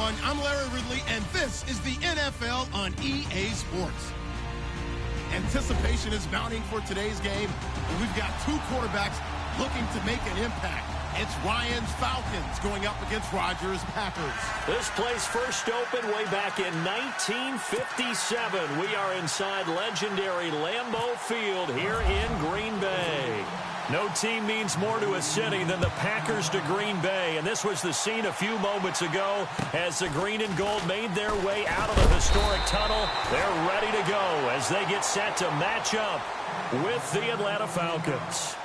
everyone. I'm Larry Ridley, and this is the NFL on EA Sports. Anticipation is mounting for today's game, and we've got two quarterbacks looking to make an impact. It's Ryan's Falcons going up against Rodgers' Packers. This place first opened way back in 1957. We are inside legendary Lambeau Field here in Green Bay. No team means more to a city than the Packers to Green Bay, and this was the scene a few moments ago as the green and gold made their way out of the historic tunnel. They're ready to go as they get set to match up with the Atlanta Falcons.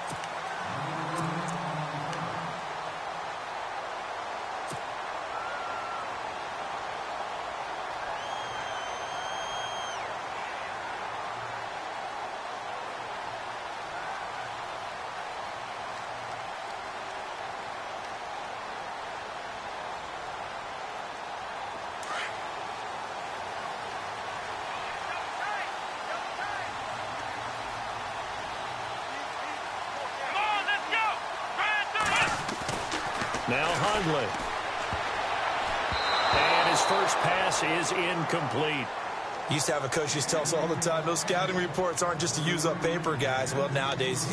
Now Hundley. And his first pass is incomplete. Used to have a coach used to tell us all the time, those scouting reports aren't just to use up paper, guys. Well, nowadays,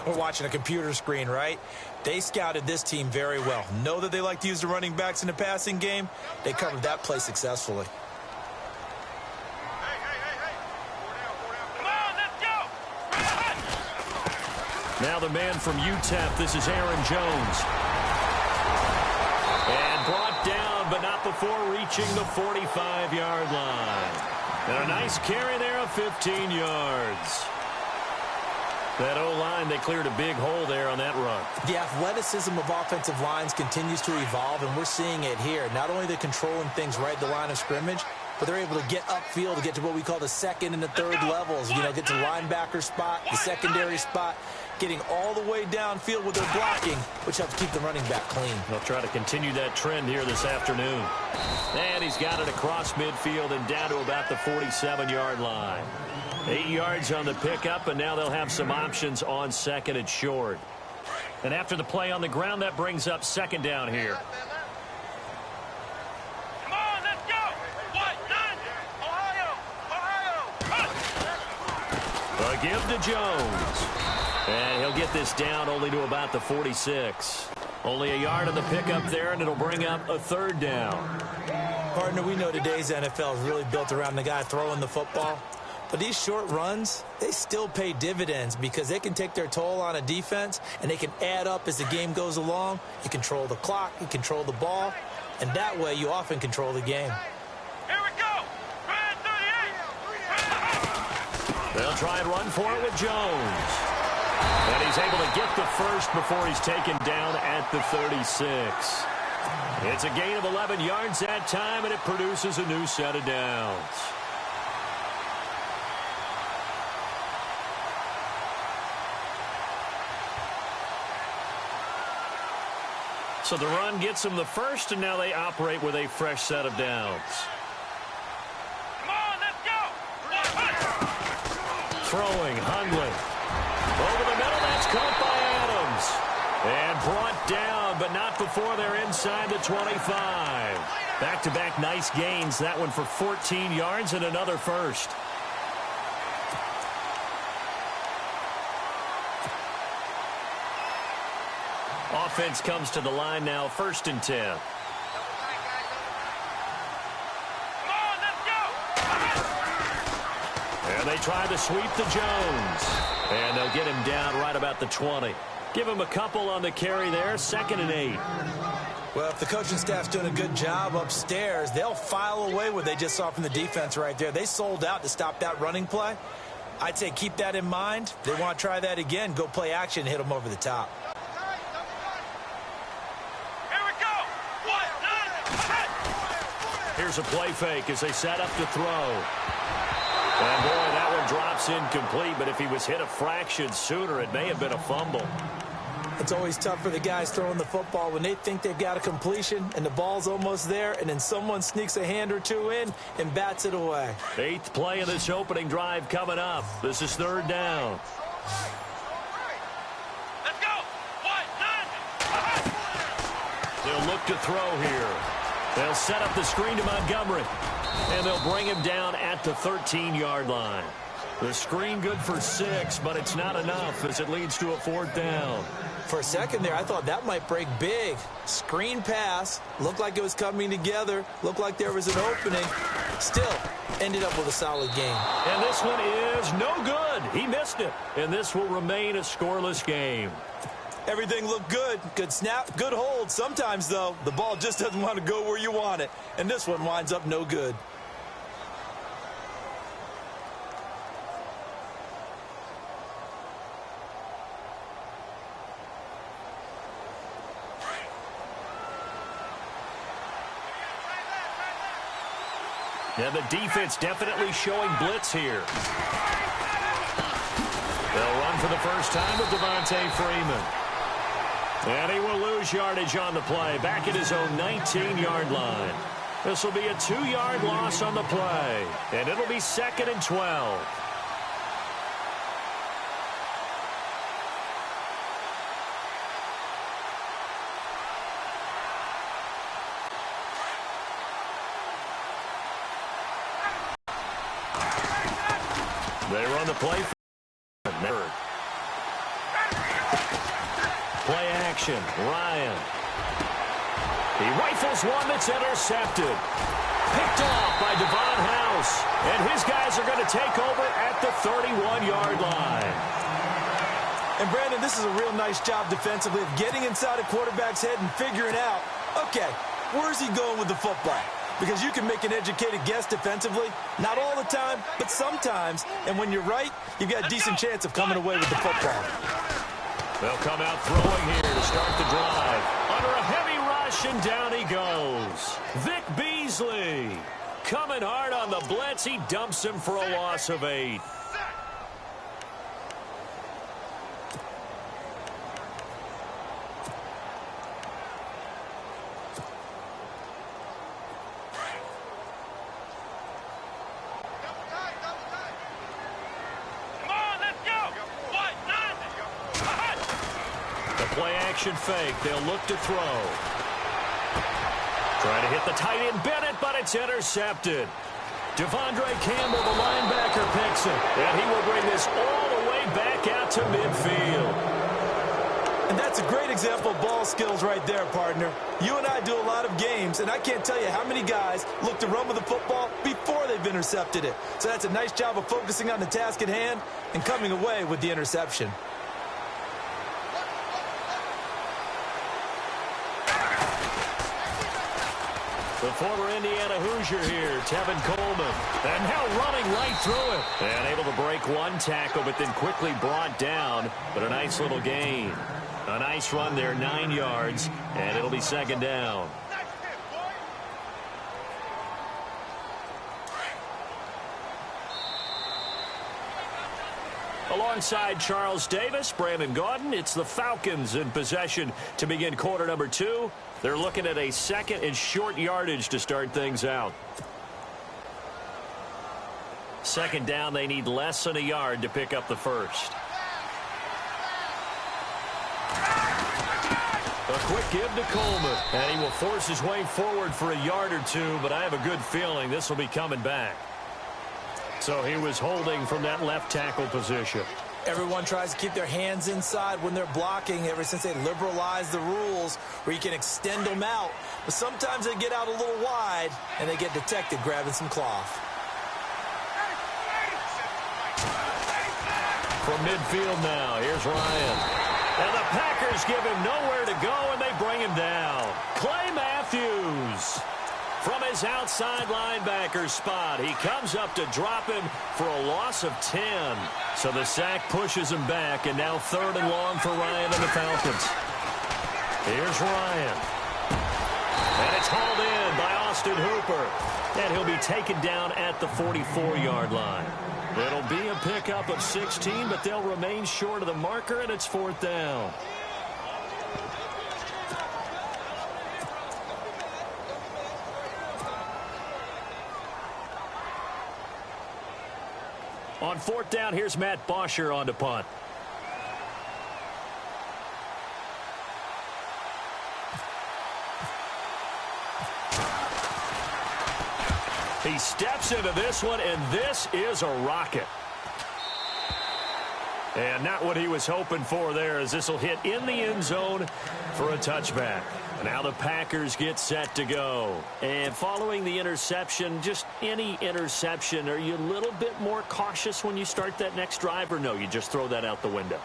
we're watching a computer screen, right? They scouted this team very well. Know that they like to use the running backs in the passing game. They covered that play successfully. Come on, let's go! Now the man from UTEP, this is Aaron Jones. And brought down, but not before reaching the 45-yard line. And a nice carry there of 15 yards. That O-line, they cleared a big hole there on that run. The athleticism of offensive lines continues to evolve, and we're seeing it here. Not only they're controlling things right at the line of scrimmage, but they're able to get upfield to get to what we call the second and the third levels. Get to the linebacker spot, the secondary spot, getting all the way downfield with their blocking, which helps keep the running back clean. They'll try to continue that trend here this afternoon. And he's got it across midfield and down to about the 47-yard line. 8 yards on the pickup, and now they'll have some options on second and short. And after the play on the ground, that brings up second down here. Come on, let's go! A give to Jones. And he'll get this down only to about the 46. Only a yard on the pickup there, and it'll bring up a third down. Partner, we know today's NFL is really built around the guy throwing the football. But these short runs, they still pay dividends because they can take their toll on a defense, and they can add up as the game goes along. You control the clock, you control the ball, and that way you often control the game. Here we go! They'll try and run for it with Jones. And he's able to get the first before he's taken down at the 36. It's a gain of 11 yards that time, and it produces a new set of downs. So the run gets them the first, and now they operate with a fresh set of downs. Come on, let's go! Throwing, Hundley. Over the middle, that's caught by Adams. And brought down, but not before they're inside the 25. Back-to-back nice gains. That one for 14 yards and another first. Offense comes to the line now, 1st and 10. Come on, let's go! And they try to sweep to Jones. And they'll get him down right about the 20. Give him a couple on the carry there, 2nd and 8. Well, if the coaching staff's doing a good job upstairs, they'll file away what they just saw from the defense right there. They sold out to stop that running play. I'd say keep that in mind. They want to try that again. Go play action, hit them over the top. Here's a play fake as they set up to throw. And boy, that one drops incomplete, but if he was hit a fraction sooner, it may have been a fumble. It's always tough for the guys throwing the football when they think they've got a completion and the ball's almost there, and then someone sneaks a hand or two in and bats it away. 8th play of this opening drive coming up. This is 3rd down. Let's go! They'll look to throw here. They'll set up the screen to Montgomery. And they'll bring him down at the 13-yard line. The screen good for 6, but it's not enough as it leads to a 4th down. For a second there, I thought that might break big. Screen pass. Looked like it was coming together. Looked like there was an opening. Still, ended up with a solid game. And this one is no good. He missed it. And this will remain a scoreless game. Everything looked good. Good snap, good hold. Sometimes, though, the ball just doesn't want to go where you want it. And this one winds up no good. And the defense definitely showing blitz here. They'll run for the first time with Devontae Freeman. And he will lose yardage on the play, back at his own 19-yard line. This will be a 2-yard loss on the play, and it'll be 2nd and 12. They run the play. Play action. Ryan. He rifles one that's intercepted. Picked off by Devon House. And his guys are going to take over at the 31-yard line. And, Brandon, this is a real nice job defensively of getting inside a quarterback's head and figuring out, okay, where's he going with the football? Because you can make an educated guess defensively. Not all the time, but sometimes. And when you're right, you've got a decent chance of coming away with the football. They'll come out throwing here to start the drive. Under a heavy rush, and down he goes. Vic Beasley coming hard on the blitz. He dumps him for a loss of 8. Fake. They'll look to throw. Trying to hit the tight end Bennett, but it's intercepted. Devondre Campbell, the linebacker, picks it. And he will bring this all the way back out to midfield. And that's a great example of ball skills right there, partner. You and I do a lot of games, and I can't tell you how many guys look to run with the football before they've intercepted it. So that's a nice job of focusing on the task at hand and coming away with the interception. The former Indiana Hoosier here, Tevin Coleman. And now running right through it. And able to break one tackle, but then quickly brought down. But a nice little gain. A nice run there, 9 yards. And it'll be 2nd down. Alongside Charles Davis, Brandon Gaudin, it's the Falcons in possession to begin quarter number 2. They're looking at a 2nd and short yardage to start things out. 2nd down, they need less than a yard to pick up the first. A quick give to Coleman, and he will force his way forward for a yard or 2, but I have a good feeling this will be coming back. So he was holding from that left tackle position. Everyone tries to keep their hands inside when they're blocking ever since they liberalized the rules where you can extend them out. But sometimes they get out a little wide and they get detected grabbing some cloth. From midfield now, here's Ryan. And the Packers give him nowhere to go, and they bring him down. Clay Matthews. From his outside linebacker spot, he comes up to drop him for a loss of 10. So the sack pushes him back, and now 3rd and long for Ryan and the Falcons. Here's Ryan. And it's hauled in by Austin Hooper. And he'll be taken down at the 44-yard line. It'll be a pickup of 16, but they'll remain short of the marker, and it's 4th down. On 4th down, here's Matt Bosher on to punt. He steps into this one, and this is a rocket. And not what he was hoping for there, as this will hit in the end zone for a touchback. Now the Packers get set to go. And following the interception, just any interception, are you a little bit more cautious when you start that next drive, or no, you just throw that out the window?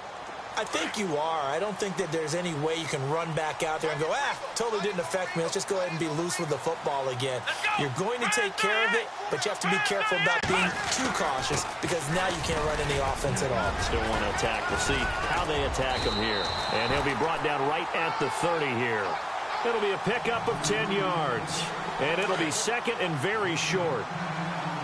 I think you are. I don't think that there's any way you can run back out there and go, totally didn't affect me. Let's just go ahead and be loose with the football again. You're going to take care of it, but you have to be careful about being too cautious, because now you can't run any offense at all. Still want to attack. We'll see how they attack him here. And he'll be brought down right at the 30 here. It'll be a pickup of 10 yards. And it'll be second and very short.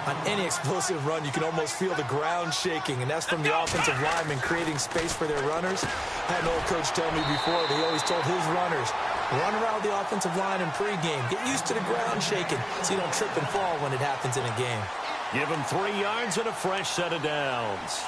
On any explosive run, you can almost feel the ground shaking, and that's from the offensive linemen creating space for their runners. I had an old coach tell me before that he always told his runners, run around the offensive line in pregame. Get used to the ground shaking so you don't trip and fall when it happens in a game. Give him 3 yards and a fresh set of downs.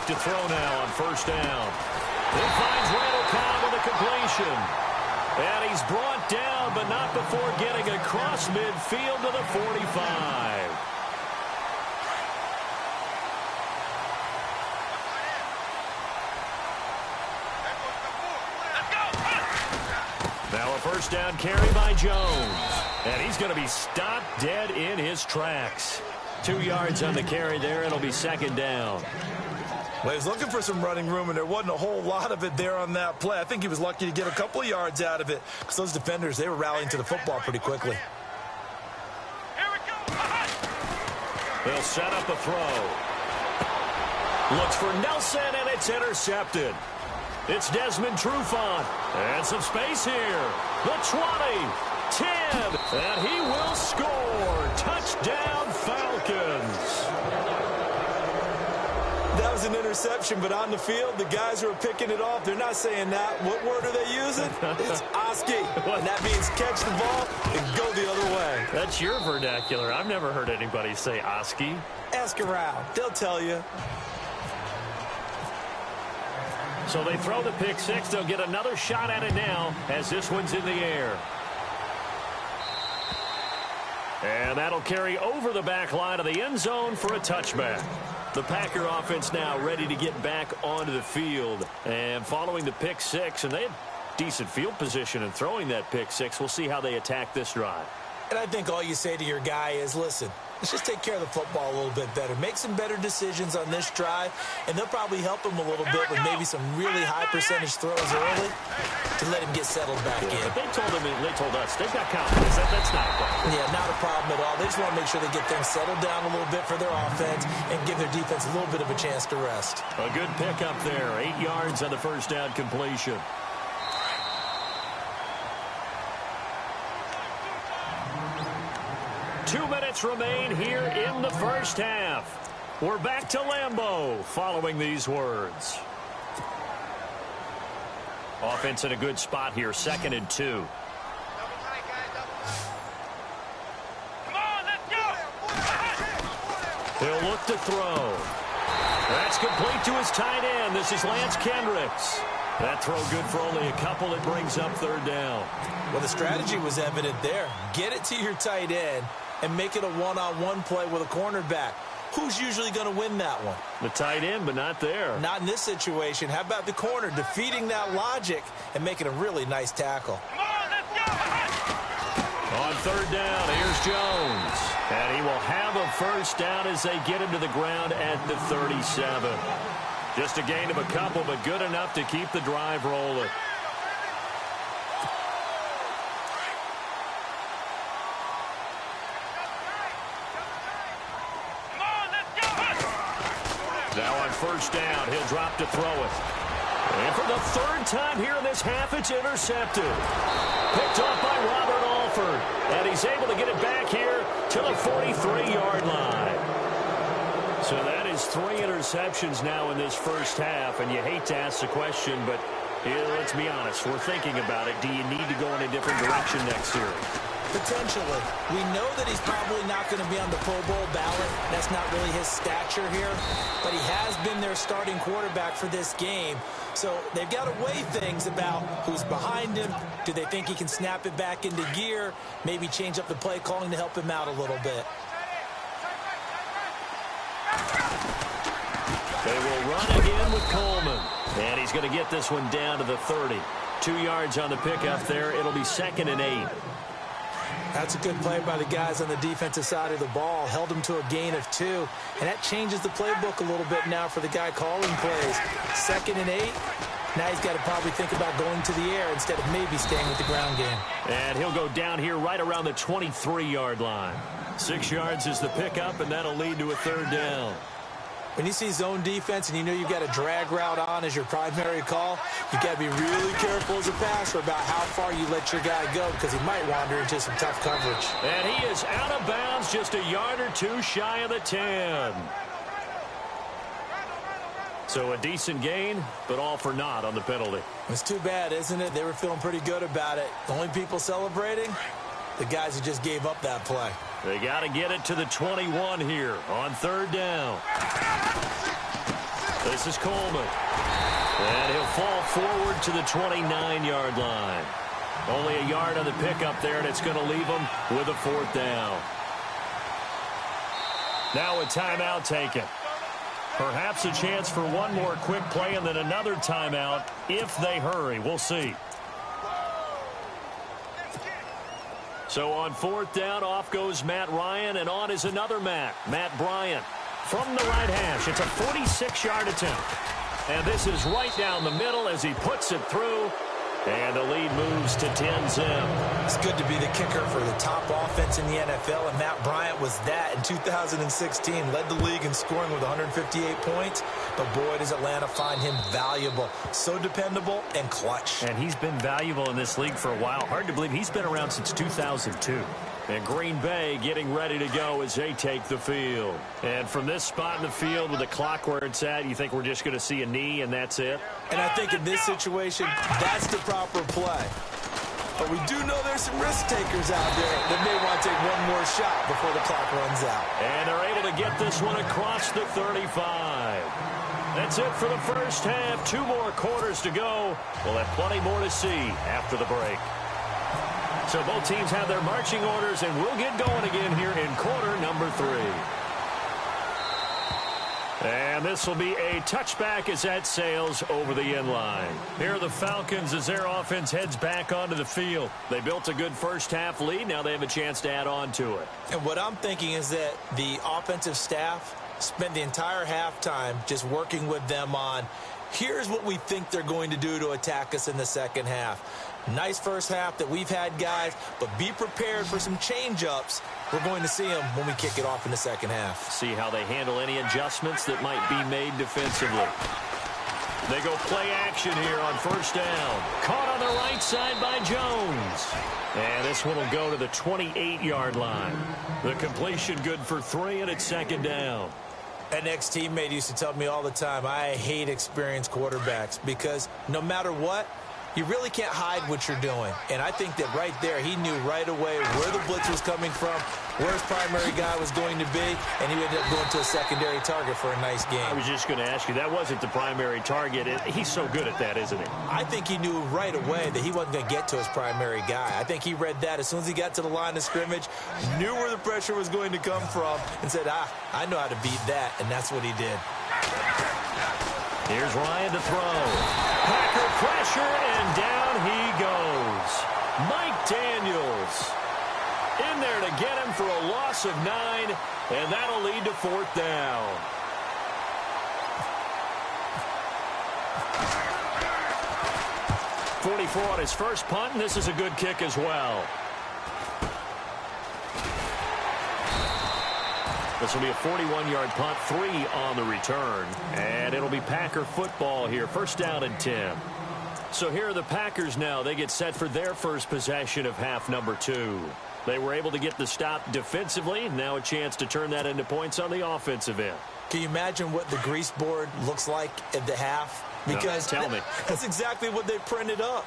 To throw now on first down. He finds Randall Cobb with a completion. And he's brought down, but not before getting across midfield to the 45. Now a first down carry by Jones. And he's going to be stopped dead in his tracks. 2 yards on the carry there. It'll be second down. Well, he was looking for some running room, and there wasn't a whole lot of it there on that play. I think he was lucky to get a couple of yards out of it, because those defenders, they were rallying to the football pretty quickly. They'll set up a throw. Looks for Nelson, and it's intercepted. It's Desmond Trufant. And some space here. The 20, 10, and he will score. Touchdown, Falcons. That was an interception, but on the field, the guys who are picking it off, they're not saying that. What word are they using? It's Oski. And that means catch the ball and go the other way. That's your vernacular. I've never heard anybody say Oski. Ask around. They'll tell you. So they throw the pick six. They'll get another shot at it now as this one's in the air. And that'll carry over the back line of the end zone for a touchback. The Packer offense now ready to get back onto the field. And following the pick six, and they had decent field position in throwing that pick six. We'll see how they attack this drive. And I think all you say to your guy is, listen, let's just take care of the football a little bit better. Make some better decisions on this drive, and they'll probably help him a little bit with maybe some really high percentage throws early to let him get settled back in. But they told us they've got confidence. That's not a problem. Yeah, not a problem at all. They just want to make sure they get things settled down a little bit for their offense and give their defense a little bit of a chance to rest. A good pickup there. 8 yards on the first down completion. Two minutes remain here in the first half. We're back to Lambeau following these words. Offense in a good spot here, 2nd and 2. Come on, let's go! He'll look to throw. That's complete to his tight end. This is Lance Kendricks. That throw good for only a couple. It brings up 3rd down. Well, the strategy was evident there. Get it to your tight end and make it a one-on-one play with a cornerback. Who's usually going to win that one? The tight end, but not there. Not in this situation. How about the corner defeating that logic and making a really nice tackle? Come on, let's go! On 3rd down, here's Jones. And he will have a first down as they get him to the ground at the 37. Just a gain of a couple, but good enough to keep the drive rolling. Now on 1st down, he'll drop to throw it. And for the 3rd time here in this half, it's intercepted. Picked off by Robert Alford. And he's able to get it back here to the 43-yard line. So that is 3 interceptions now in this first half. And you hate to ask the question, but Yeah, let's be honest. We're thinking about it. Do you need to go in a different direction next series? Potentially. We know that he's probably not going to be on the Pro Bowl ballot. That's not really his stature here. But he has been their starting quarterback for this game. So they've got to weigh things about who's behind him. Do they think he can snap it back into gear? Maybe change up the play calling to help him out a little bit. They will run again with Coleman. And he's going to get this one down to the 30. 2 yards on the pickup there. It'll be 2nd and 8. That's a good play by the guys on the defensive side of the ball. Held him to a gain of 2. And that changes the playbook a little bit now for the guy calling plays. 2nd and 8. Now he's got to probably think about going to the air instead of maybe staying with the ground game. And he'll go down here right around the 23-yard line. 6 yards is the pickup, and that'll lead to a 3rd down. When you see zone defense and you know you've got a drag route on as your primary call, you've got to be really careful as a passer about how far you let your guy go because he might wander into some tough coverage. And he is out of bounds just a yard or 2 shy of the 10. So a decent gain, but all for naught on the penalty. It's too bad, isn't it? They were feeling pretty good about it. The only people celebrating, the guys who just gave up that play. They got to get it to the 21 here on 3rd down. This is Coleman. And he'll fall forward to the 29-yard line. Only a yard on the pickup there, and it's going to leave him with a 4th down. Now a timeout taken. Perhaps a chance for one more quick play and then another timeout if they hurry. We'll see. So on 4th down, off goes Matt Ryan, and on is another Matt Bryant. From the right hash, it's a 46-yard attempt. And this is right down the middle as he puts it through. And the lead moves to 10-0. It's good to be the kicker for the top offense in the NFL, and Matt Bryant was that in 2016. Led the league in scoring with 158 points, but boy, does Atlanta find him valuable. So dependable and clutch. And he's been valuable in this league for a while. Hard to believe he's been around since 2002. And Green Bay getting ready to go as they take the field. And from this spot in the field with the clock where it's at, you think we're just going to see a knee and that's it? And I think in this situation, that's the proper play. But we do know there's some risk takers out there that may want to take one more shot before the clock runs out. And they're able to get this one across the 35. That's it for the first half. 2 more quarters to go. We'll have plenty more to see after the break. So both teams have their marching orders, and we'll get going again here in quarter number 3. And this will be a touchback as that sails over the end line. Here are the Falcons as their offense heads back onto the field. They built a good first half lead. Now they have a chance to add on to it. And what I'm thinking is that the offensive staff spent the entire halftime just working with them on, here's what we think they're going to do to attack us in the second half. Nice first half that we've had, guys, but be prepared for some change-ups. We're going to see them when we kick it off in the second half. See how they handle any adjustments that might be made defensively. They go play action here on 1st down. Caught on the right side by Jones. And this one will go to the 28-yard line. The completion good for 3, and it's 2nd down. An ex-teammate used to tell me all the time, I hate experienced quarterbacks because no matter what, you really can't hide what you're doing. And I think that right there, he knew right away where the blitz was coming from, where his primary guy was going to be, and he ended up going to a secondary target for a nice game. I was just going to ask you, that wasn't the primary target. He's so good at that, isn't he? I think he knew right away that he wasn't going to get to his primary guy. I think he read that as soon as he got to the line of scrimmage, knew where the pressure was going to come from, and said, I know how to beat that, and that's what he did. Here's Ryan to throw. Packer pressure, and down he goes. Mike Daniels in there to get him for a loss of 9, and that'll lead to 4th down. .44 on his first punt, and this is a good kick as well. This will be a 41-yard punt, 3 on the return. And it'll be Packer football here. 1st down and 10. So here are the Packers now. They get set for their first possession of half number 2. They were able to get the stop defensively. Now a chance to turn that into points on the offensive end. Can you imagine what the grease board looks like at the half? Because no, tell me. That's exactly what they printed up.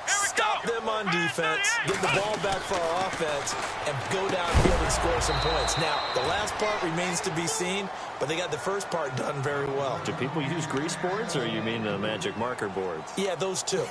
Stop them on defense, get the ball back for our offense, and go downfield and score some points. Now, the last part remains to be seen, but they got the first part done very well. Do people use grease boards, or you mean the magic marker boards? Yeah, those two.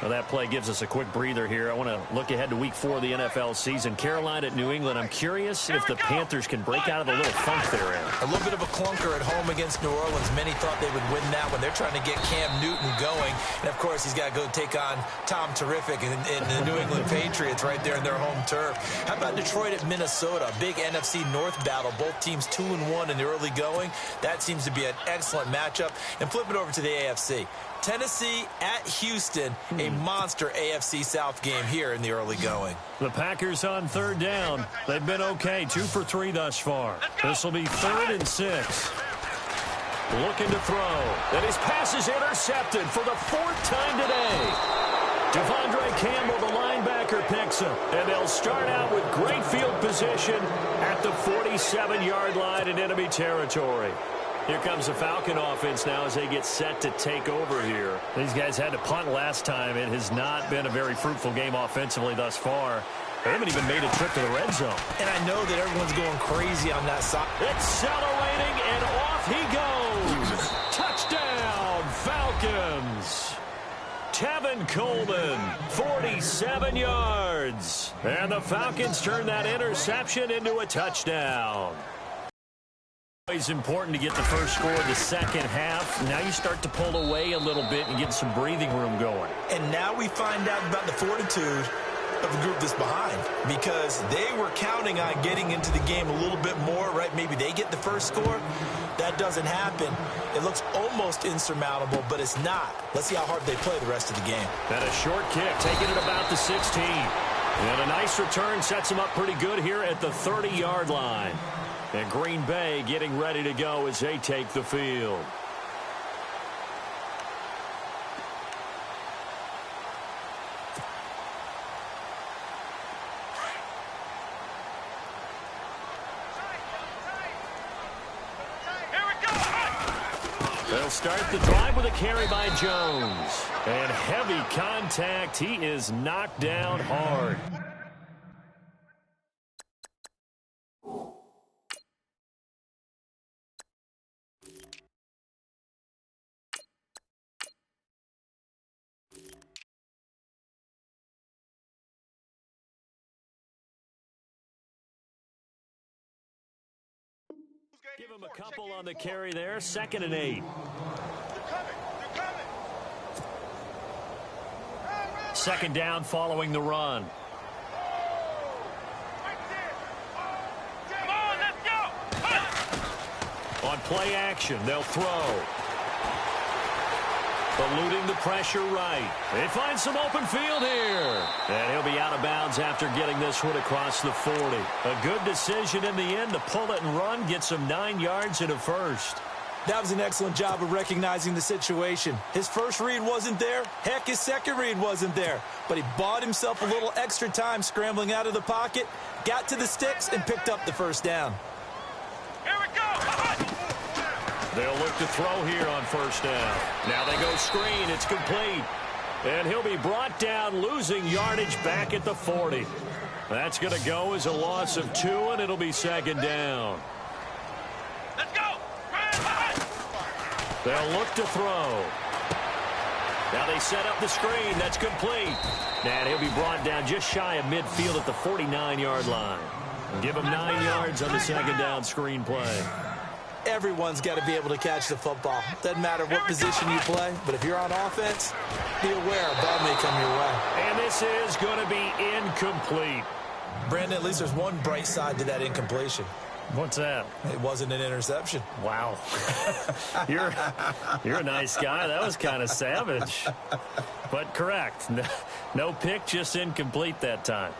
Well, that play gives us a quick breather here. I want to look ahead to week 4 of the NFL season. Carolina at New England. I'm curious if the Panthers can break out of the little funk they're in. A little bit of a clunker at home against New Orleans. Many thought they would win that one. They're trying to get Cam Newton going. And, of course, he's got to go take on Tom Terrific and the New England Patriots right there in their home turf. How about Detroit at Minnesota? A big NFC North battle. Both teams 2-1 in the early going. That seems to be an excellent matchup. And flip it over to the AFC. Tennessee at Houston, a monster AFC South game here in the early going. The Packers on 3rd down. They've been okay, 2 for 3 thus far. This will be 3rd and 6. Looking to throw. And his pass is intercepted for the 4th time today. Devondre Campbell, the linebacker, picks him. And they'll start out with great field position at the 47-yard line in enemy territory. Here comes the Falcon offense now as they get set to take over here. These guys had to punt last time. It has not been a very fruitful game offensively thus far. They haven't even made a trip to the red zone. And I know that everyone's going crazy on that side. Accelerating, and off he goes. Touchdown, Falcons. Tevin Coleman, 47 yards. And the Falcons turn that interception into a touchdown. It's important to get the first score of the second half. Now you start to pull away a little bit and get some breathing room going. And now we find out about the fortitude of the group that's behind, because they were counting on getting into the game a little bit more, right? Maybe they get the first score. That doesn't happen. It looks almost insurmountable, but it's not. Let's see how hard they play the rest of the game. And a short kick, taking it about the 16. And a nice return sets them up pretty good here at the 30-yard line. And Green Bay getting ready to go as they take the field. They'll start the drive with a carry by Jones. And heavy contact. He is knocked down hard. Give him a couple on the carry there. 2nd and 8. Second down following the run. Come on, let's go. On play action, they'll throw. Eluding the pressure right. They find some open field here. And he'll be out of bounds after getting this one across the 40. A good decision in the end to pull it and run. Gets him 9 yards and a first. That was an excellent job of recognizing the situation. His first read wasn't there. Heck, his second read wasn't there. But he bought himself a little extra time scrambling out of the pocket, got to the sticks, and picked up the first down. Here we go. They'll look to throw here on first down. Now they go screen. It's complete. And he'll be brought down, losing yardage back at the 40. That's going to go as a loss of 2, and it'll be 2nd down. Let's go. They'll look to throw. Now they set up the screen. That's complete. And he'll be brought down just shy of midfield at the 49-yard line. Give him 9 yards on the 2nd down screen play. Everyone's got to be able to catch the football. Doesn't matter what position you play, but if you're on offense, be aware a ball may come your way. And this is going to be incomplete. Brandon, at least there's one bright side to that incompletion. What's that? It wasn't an interception. Wow. You're a nice guy. That was kind of savage. But correct. No pick, just incomplete that time.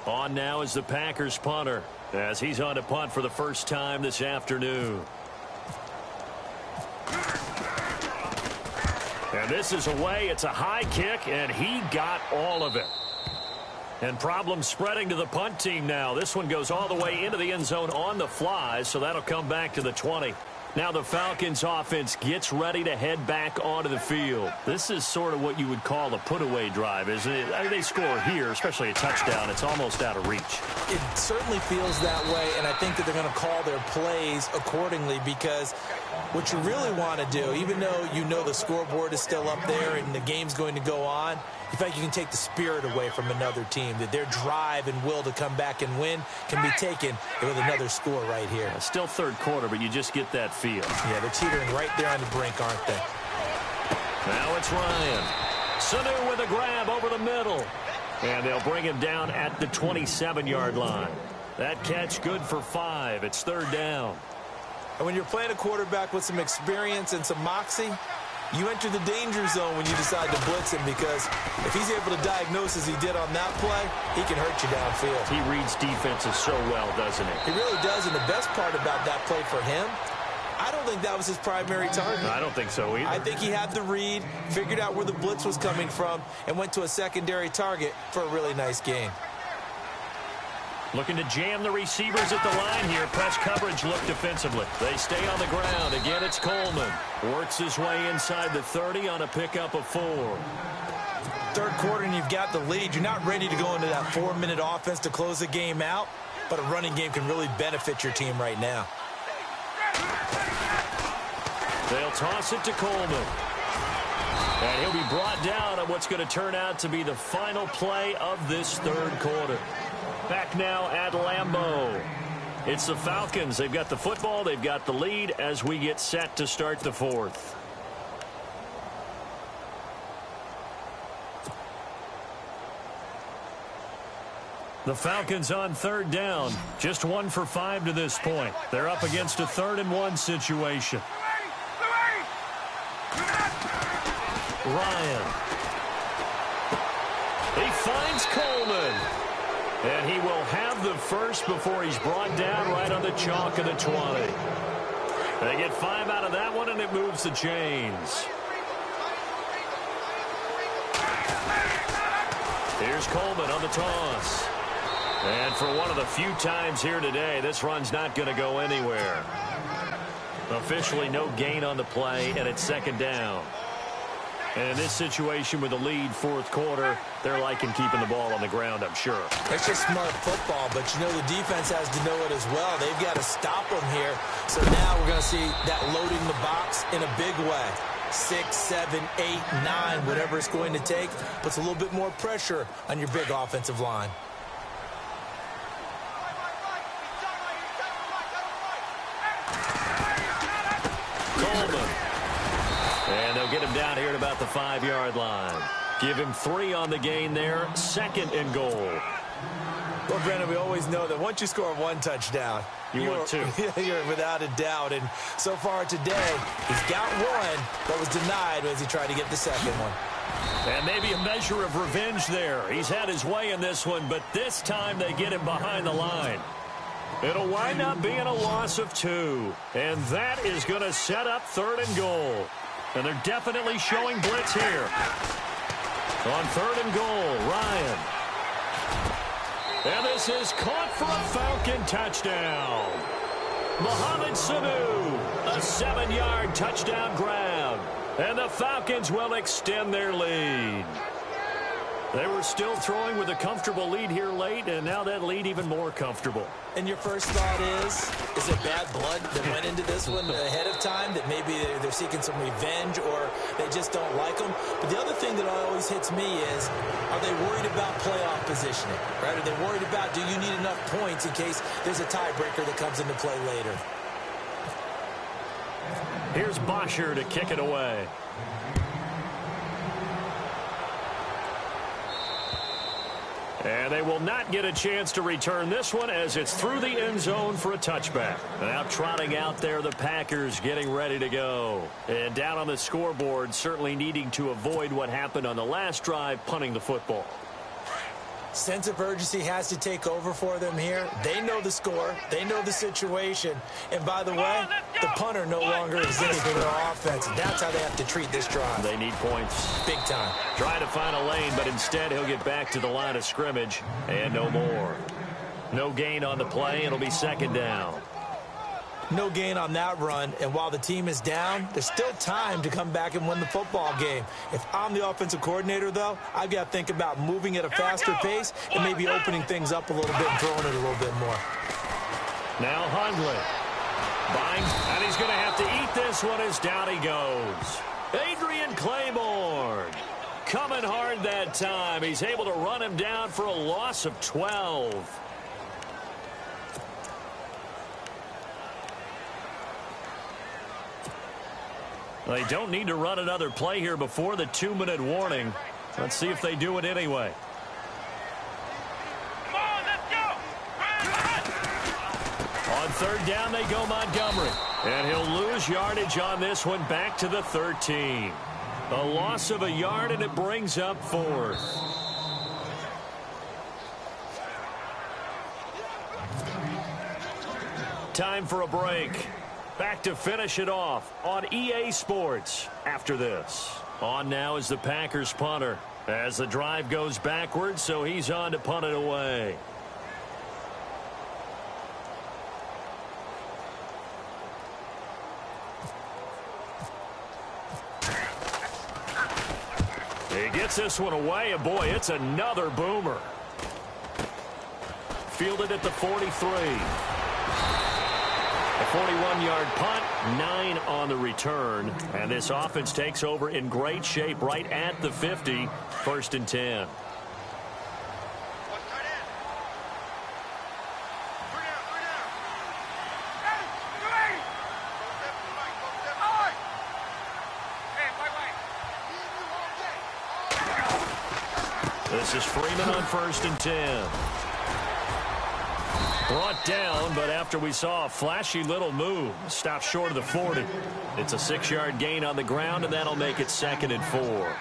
On now is the Packers punter, as he's on to punt for the first time this afternoon. And this is away. It's a high kick, and he got all of it. And problems spreading to the punt team now. This one goes all the way into the end zone on the fly, so that'll come back to the 20. Now the Falcons offense gets ready to head back onto the field. This is sort of what you would call a put-away drive, isn't it? I mean, they score here, especially a touchdown. It's almost out of reach. It certainly feels that way, and I think that they're going to call their plays accordingly, because what you really want to do, even though you know the scoreboard is still up there and the game's going to go on, you feel like you can take the spirit away from another team, that their drive and will to come back and win can be taken with another score right here. Still third quarter, but you just get that feel. Yeah, they're teetering right there on the brink, aren't they? Now it's Ryan. Sanu with a grab over the middle. And they'll bring him down at the 27-yard line. That catch good for 5. It's third down. And when you're playing a quarterback with some experience and some moxie, you enter the danger zone when you decide to blitz him, because if he's able to diagnose as he did on that play, he can hurt you downfield. He reads defenses so well, doesn't he? He really does, and the best part about that play for him, I don't think that was his primary target. I don't think so either. I think he had the read, figured out where the blitz was coming from, and went to a secondary target for a really nice gain. Looking to jam the receivers at the line here. Press coverage look defensively. They stay on the ground. Again, it's Coleman. Works his way inside the 30 on a pickup of 4. Third quarter and you've got the lead. You're not ready to go into that 4-minute offense to close the game out, but a running game can really benefit your team right now. They'll toss it to Coleman. And he'll be brought down on what's going to turn out to be the final play of this third quarter. Back now at Lambeau. It's the Falcons. They've got the football. They've got the lead as we get set to start the fourth. The Falcons on third down. Just 1 for 5 to this point. They're up against a 3rd and 1 situation. Ryan. He finds Coleman. And he will have the first before he's brought down right on the chalk of the 20. They get 5 out of that one, and it moves the chains. Here's Coleman on the toss. And for one of the few times here today, this run's not going to go anywhere. Officially no gain on the play, and it's second down. And in this situation with the lead fourth quarter, they're liking keeping the ball on the ground, I'm sure. It's just smart football, but you know the defense has to know it as well. They've got to stop them here. So now we're going to see that loading the box in a big way. 6, 7, 8, 9, whatever it's going to take, puts a little bit more pressure on your big offensive line. Coleman. And they'll get him down here at about the 5-yard line. Give him 3 on the gain there. 2nd and goal. Well, Brandon, we always know that once you score 1 touchdown, you want 2. You're without a doubt. And so far today, he's got 1 that was denied as he tried to get the second one. And maybe a measure of revenge there. He's had his way in this one, but this time they get him behind the line. It'll wind up being a loss of 2. And that is going to set up 3rd and goal. And they're definitely showing blitz here. On 3rd and goal, Ryan. And this is caught for a Falcon touchdown. Mohamed Sanu, a 7-yard touchdown grab. And the Falcons will extend their lead. They were still throwing with a comfortable lead here late, and now that lead even more comfortable. And your first thought is it bad blood that went into this one ahead of time, that maybe they're seeking some revenge or they just don't like them? But the other thing that always hits me is, are they worried about playoff positioning? Right? Are they worried about, do you need enough points in case there's a tiebreaker that comes into play later? Here's Bosher to kick it away. And they will not get a chance to return this one as it's through the end zone for a touchback. Now trotting out there, the Packers getting ready to go. And down on the scoreboard, certainly needing to avoid what happened on the last drive, punting the football. Sense of urgency has to take over for them here. They know the score. They know the situation. And by the way, the punter no longer exists in their offense. That's how they have to treat this drive. They need points. Big time. Trying to find a lane, but instead he'll get back to the line of scrimmage and no more. No gain on the play. It'll be second down. No gain on that run, and while the team is down, there's still time to come back and win the football game. If I'm the offensive coordinator, though, I've got to think about moving at a faster pace and maybe opening things up a little bit and throwing it a little bit more. Now Hundley. Binds, and he's going to have to eat this one as down he goes. Adrian Claiborne coming hard that time. He's able to run him down for a loss of 12. They don't need to run another play here before the 2-minute warning. Let's see if they do it anyway. Come on, let's go. On third down, they go Montgomery. And he'll lose yardage on this one back to the 13. A loss of a yard, and it brings up fourth. Time for a break. Back to finish it off on EA Sports after this. On now is the Packers punter as the drive goes backwards, so he's on to punt it away. He gets this one away, and boy, it's another boomer. Fielded at the 43. A 41-yard punt, 9 on the return. And this offense takes over in great shape right at the 50, 1st and 10. This is Freeman on 1st and 10. Brought down, but after we saw a flashy little move, stopped short of the 40. It's a 6-yard gain on the ground, and that'll make it 2nd and 4.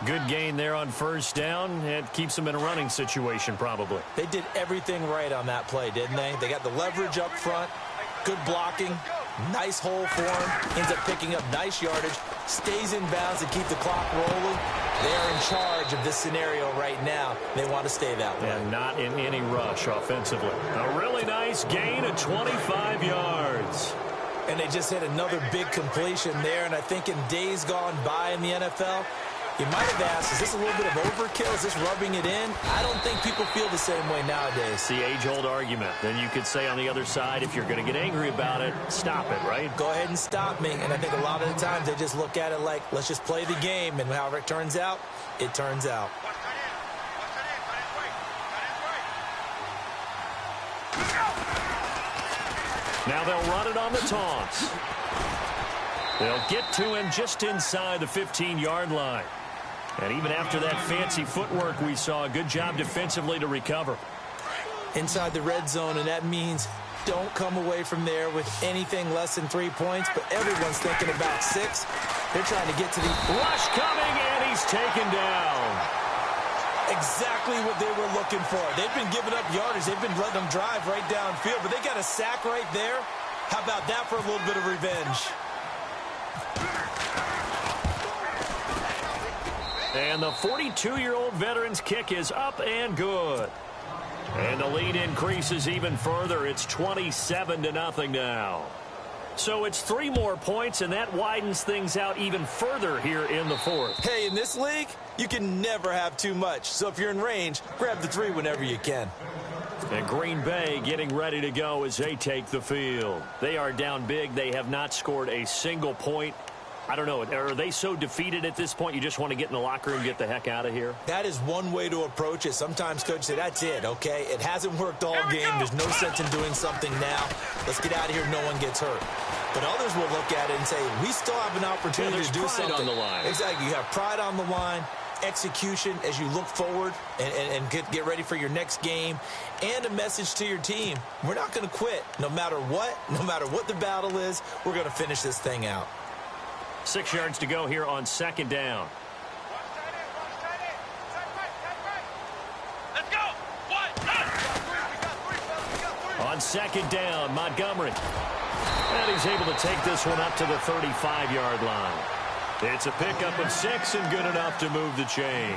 Good gain there on 1st down. It keeps them in a running situation, probably. They did everything right on that play, didn't they? They got the leverage up front, good blocking, nice hole for him, ends up picking up nice yardage, stays in bounds to keep the clock rolling. They are in charge of this scenario right now. They want to stay that way. And not in any rush offensively. A really nice gain of 25 yards. And they just hit another big completion there. And I think in days gone by in the NFL, you might have asked, is this a little bit of overkill? Is this rubbing it in? I don't think people feel the same way nowadays. It's the age-old argument. Then you could say on the other side, if you're going to get angry about it, stop it, right? Go ahead and stop me. And I think a lot of the times they just look at it like, let's just play the game. And however it turns out, it turns out. Now they'll run it on the taunts. They'll get to him just inside the 15-yard line. And even after that fancy footwork we saw, a good job defensively to recover. Inside the red zone, and that means don't come away from there with anything less than 3 points, but everyone's thinking about 6. They're trying to get to the rush coming, and he's taken down. Exactly what they were looking for. They've been giving up yardage. They've been letting them drive right downfield, but they got a sack right there. How about that for a little bit of revenge? And the 42-year-old veteran's kick is up and good. And the lead increases even further. It's 27-0 now. So it's 3 more points, and that widens things out even further here in the 4th. Hey, in this league, you can never have too much. So if you're in range, grab the 3 whenever you can. And Green Bay getting ready to go as they take the field. They are down big. They have not scored a single point. I don't know. Are they so defeated at this point you just want to get in the locker room and get the heck out of here? That is one way to approach it. Sometimes coaches say, that's it, okay? It hasn't worked all game. There's no sense in doing something now. Let's get out of here. No one gets hurt. But others will look at it and say, we still have an opportunity to do something. On the line. Exactly. You have pride on the line, execution as you look forward and get ready for your next game, and a message to your team. We're not going to quit no matter what the battle is. We're going to finish this thing out. 6 yards to go here on 2nd down. Let's go. On second down, Montgomery. And he's able to take this one up to the 35-yard line. It's a pickup of 6 and good enough to move the chains.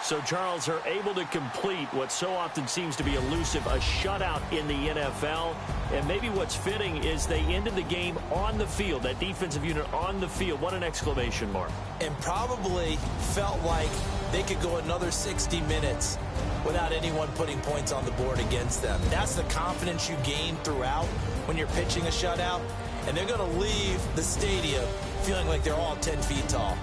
So Charles are able to complete what so often seems to be elusive, a shutout in the NFL. And maybe what's fitting is they ended the game on the field, that defensive unit on the field. What an exclamation mark. And probably felt like they could go another 60 minutes without anyone putting points on the board against them. That's the confidence you gain throughout when you're pitching a shutout. And they're going to leave the stadium feeling like they're all 10 feet tall.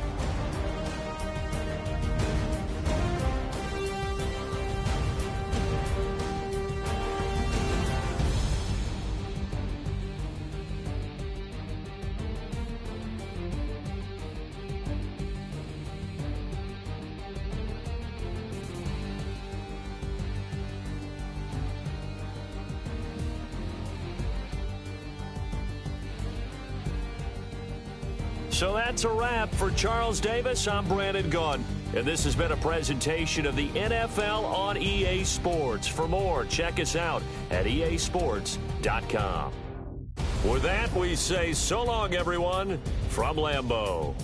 So that's a wrap for Charles Davis. I'm Brandon Gaudin, and this has been a presentation of the NFL on EA Sports. For more, check us out at easports.com. With that, we say so long, everyone, from Lambeau.